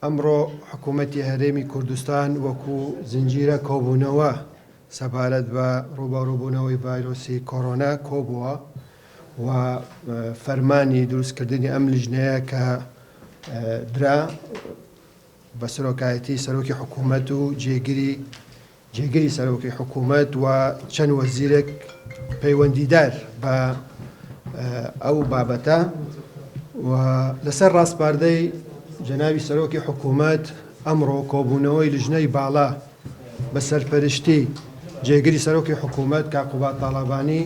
ئەمڕۆ حکوومەتی هەرێمی کوردستان وەکو زنجیرە کۆبوونەوە سەبارەت بە ڕووبەڕووبوونەوەی ڤایرۆسی کۆڕۆنا کۆبووە و فەرمانی دروستکردنی ئەم لیژنەیە کە درا بە سەرۆکایەتی سەرۆکی حکوومەت و جێگیری سەرۆکی حکوومەت و چەند وەزیرێک پەیوەندیدار بە ئەو بابەتە و لەسەر ڕاستپاردەی جەنابی سەرۆکی حکوومەت ئەمڕۆ کۆبوونەوەی لیژنەی باڵا بە سەرپەرشتی جێگیری سەرۆکی حکوومەت کاقوبات تاڵابانی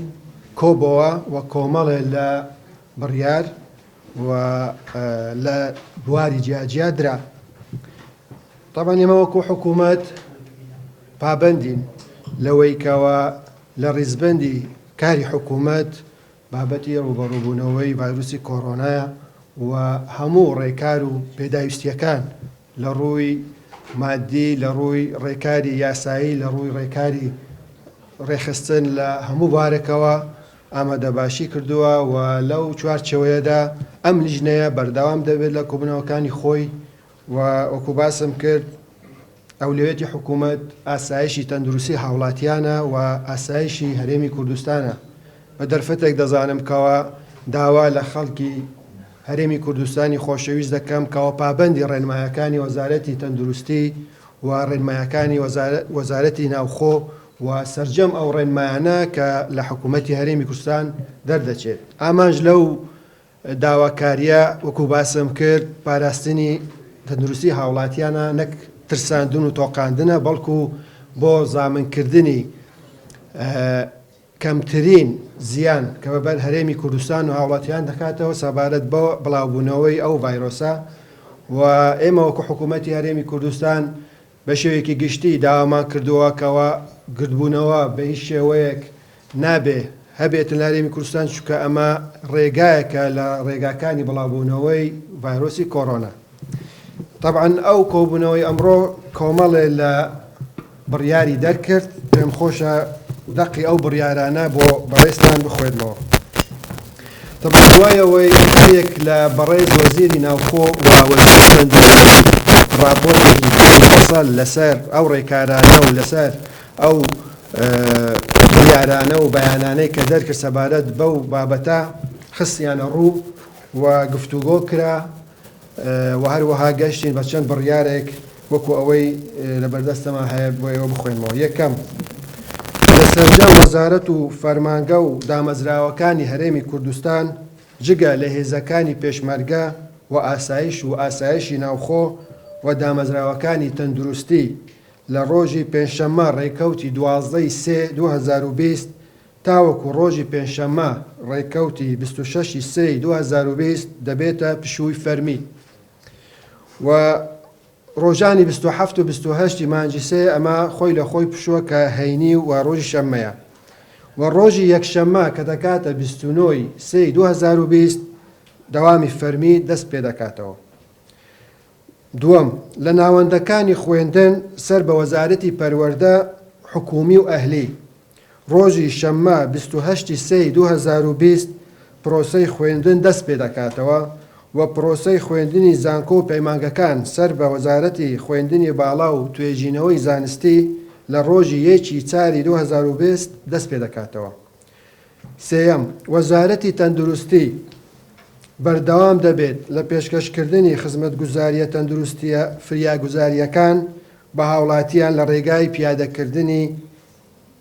کۆبەوە و کۆمەڵێ لە بڕیار و لە بواری جیاجیا درا. طبعا ئێمە وەکو حکوومەت پابەندین لەوەی کەوە لە ڕیزبەندی کاری حکوومەت بابەتی ڕووبەڕووبوونەوەی ڤایرۆسی کۆڕۆنایە و هەموو ڕێکار و پێداویستیەکان لە ڕووی مادی، لە ڕووی ڕێکاری یاسایی، لە ڕووی ڕێکاری ڕێخستن لە هەموو بارێکەوە ئامادەباشی کردووە و لەو چوارچەوەیەدا ئەم لیژنەیە بەردەوام دەبێت لە کۆبوونەوەکانی خۆی و وەکو باسم کرد ئەولوێتی حکوومەت ئاسایشی تەندروستی هاوڵاتیانە و ئاسایشی هەرێمی کوردستانە. بە دەرفەتێک دەزانم کەوە داوا لە خەڵکی هەرێمی کوردستانی خۆشەویست دەکەم کەوە پابەندی ڕێنمایەکانی وەزارەتی تەندروستی و ڕێنمایەکانی وەزارەتی ناوخۆ و سەرجەم ئەو ڕێنمایانە کە لە حکوومەتی هەرێمی کوردستان دەردەچێت. ئامانج لەو داواکاریە وەکو باسم کرد پاراستنی تەندروستی هاوڵاتیانە نەک ترساندن و تۆقاندنە بەڵکو بۆ زامنکردنی کەمترین زیان کە بەبەر هەرێمی کوردستان و هاوڵاتیان دەکاتەوە سەبارەت بە بڵاوبوونەوەی ئەو ڤایرۆسە و ئێمە وەکو حکوومەتی هەرێمی کوردستان بە شێوەیەکی گشتی داوامان کردووە کەوە گردبوونەوە بە هیچ شێوەیەک نابێ هەبێتن لە هەرێمی کوردستان چونکە ئەمە ڕێگایەکە لە ڕێگاکانی بڵاوبوونەوەی ڤایرۆسی کۆڕۆنا. طبعا ئەو کۆبوونەوەی ئەمڕۆ کۆمەڵێ لە بڕیاری دەرکرد. پێم خۆشە دەقی ئەو بڕیارانە بۆ بەڕێستان بخوێنەوە. طبعا دوایەوەی یەک لە بەڕێز وەزیری ناوخۆ و وەزیری تەندروستی ڕاپۆرتێکی مفەسەڵ لەسەر ئەو ڕێکارانە و لەسەر ئەو بڕیارانە و بەیانانەی کە دەرکرد سەبارەت بەو بابەتە خستیانە ڕوو و گفتوگۆ کرا و هەروەها گەشتین بە چەند بڕیارێک وەکو ئەوەی لەبەردەستەمە هەیە بۆ ئێوە بخوێنمەوە. یەکەم، لەسەرجەم وەزارەت و فەرمانگە و دامەزراوەکانی هەرێمی کوردستان جگە لە هێزەکانی پێشمەرگە و ئاسایشی ناوخۆ و دامەزراوەکانی تەندروستی لە ڕۆژی پێنجشەممە ڕێکەوتی 12/3/2020 تاوەکو ڕۆژی پێنجشەممە ڕێکەوتی 26/3/2020 دەبێتە پشووی فەرمی و ڕۆژانی 27 و 28 مانگی سێ ئەمە خۆی لە خۆی پشووە کە هەینی و ڕۆژی شەممەیە و ڕۆژی یەکشەممە کە دەکاتە 29/3/2020 دەوامی فەرمی دەست پێ دەکاتەوە. دووەم، لە ناوەندەکانی خوێندن سەر بە وەزارەتی پەروەردە حکومی و ئەهلی ڕۆژی شەممە 28/3/2020 پرۆسەی خوێندن دەست پێ دەکاتەوە و پرۆسەی خوێندنی زانکۆ و پەیمانگەکان سەر بە وەزارەتی خوێندنی باڵا و توێژینەوەی زانستی لە ڕۆژی 1/4/2020 دەست پێ دەکاتەوە. سێەم، وەزارەتی تەندروستی بەردەوام دەبێت لە پێشکەشکردنی خزمەتگوزاریە تەندروستیە فریاگوزاریەکان بە هاوڵاتیان لە ڕێگای پیادەکردنی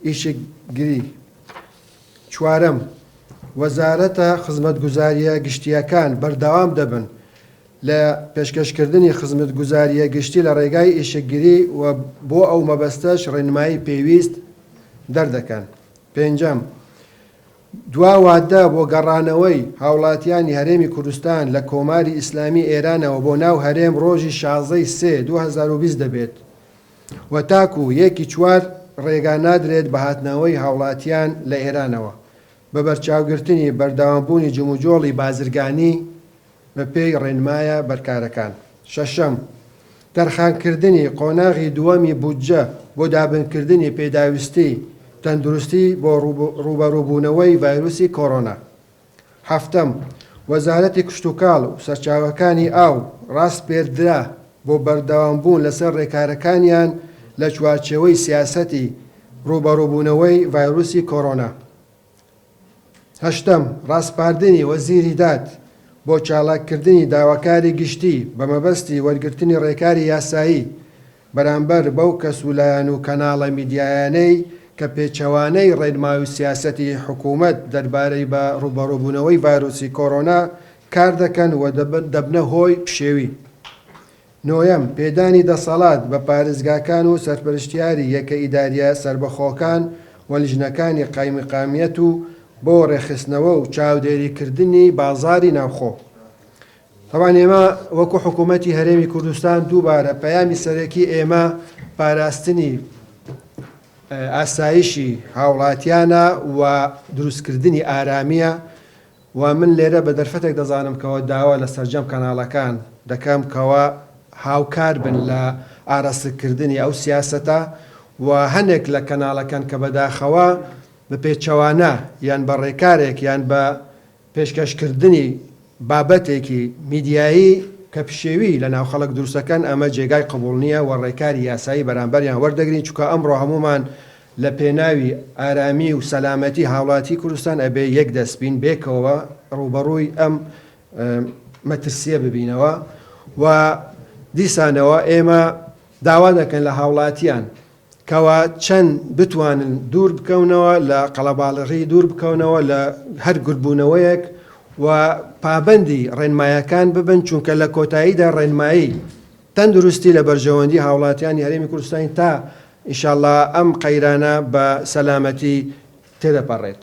ئیشکگیری. چوارەم، وەزارەتە خزمەتگوزاریە گشتیەکان بەردەوام دەبن لە پێشکەشکردنی خزمەتگوزاریە گشتی لە ڕێگای ئیشکگیری و بۆ ئەو مەبەستەش ڕێنمایی پێویست دەردەکەن. پێنجەم، دوا وادە بۆ گەڕانەوەی هاوڵاتیانی هەرێمی کوردستان لە کۆماری ئیسلامی ئێرانەوە بۆ ناو هەرێم ڕۆژی 16/3/2020 دەبێت و تاکو 1/4 ڕێگا نادرێت بە هاتنەوەی هاوڵاتیان لە ئێرانەوە بە بەرچاوگرتنی بەردەوامبوونی جموجۆڵی بازرگانی بە پێی ڕێنمایە بەرکارەکان. شەشەم، تەرخانکردنی قۆناغی دووەمی بودجە بۆ دابنکردنی پێداویستی تەندروستی بۆ ڕووبەڕووبوونەوەی ڤایرۆسی کۆڕۆنا. هەفتەم، وەزارەتی کشتوکاڵ و سەرچاوەکانی ئاو ڕاست پێردرا بۆ بەردەوامبوون لەسەر ڕێکارەکانیان لە چوارچێوەی سیاسەتی ڕوبەڕووبوونەوەی ڤایرۆسی کۆڕۆنا. هەشتم، ڕاستپاردنی وەزیری داد بۆ چالاککردنی داواکاری گشتی بە مەبەستی وەرگرتنی ڕێکاری یاسایی بەرامبەر بەو کەسولایەن و کەناڵە میدیایانەی کە پێچەوانەی ڕێنماوی سیاسەتی حکوومەت دەربارەی بە ڕوبەڕووبوونەوەی ڤایرۆسی کۆڕۆنا کار دەکەن و دەبنە هۆی پشێوی. نۆیەم، پێدانی دەسەڵات بە پارێزگاکان و سەرپەرشتیاری یەکە ئیداریە سربەخۆکان و لیژنەکانی قایمقامیەت و بۆ ڕێخستنەوە و چاودێریکردنی بازاری ناوخۆ. طبعاً ئێمە وەکو حکوومەتی هەرێمی کوردستان دووبارە پەیامی سەرەکی ئێمە پاراستنی ئاسایشی هاوڵاتیانە و دروستکردنی ئارامیە و من لێرە بە دەرفەتێک دەزانم کەەوە داوا لە سەرجەم کەناڵەکان دەکەم کەەوە هاوکار بن لە ئاراستکردنی ئەو سیاسەتە و هەنێک لە کەناڵەکان کە بەداخەوە بە پێچەوانە یان بە ڕێکارێک یان بە پێشکەشکردنی بابەتێکی میدیایی کە پشێوی لە ناو خەڵک دروستەکەن ئەمە جێگای قبوڵ نییە و ڕێکاری یاسایی بەرامبەریان وەردەگرین، چونکە ئەمڕۆ هەمومان لە پێناوی ئارامی و سەلامەتی هاوڵاتی کوردستان ئەبێ یەک دەستبین بێکەوە ڕوبەڕووی ئەم مەترسیە ببینەوە و دیسانەوە ئێمە داوا دەکەن لە هاوڵاتیان کەوا چەند بتوانن دوور بکەونەوە لە قەڵەباڵغی دوور بکەونەوە لە هەر گوربوونەوەیەک و پابەندی ڕێنمایەکان ببن، چونکە لە کۆتاییدا ڕێنمایی تەندروستی لە بەرژەوەندی هاوڵاتیانی هەرێمی کوردستانی تا ئینشاءڵڵا ئەم قەیرانە بە سەلامەتی تێدەپەڕێت.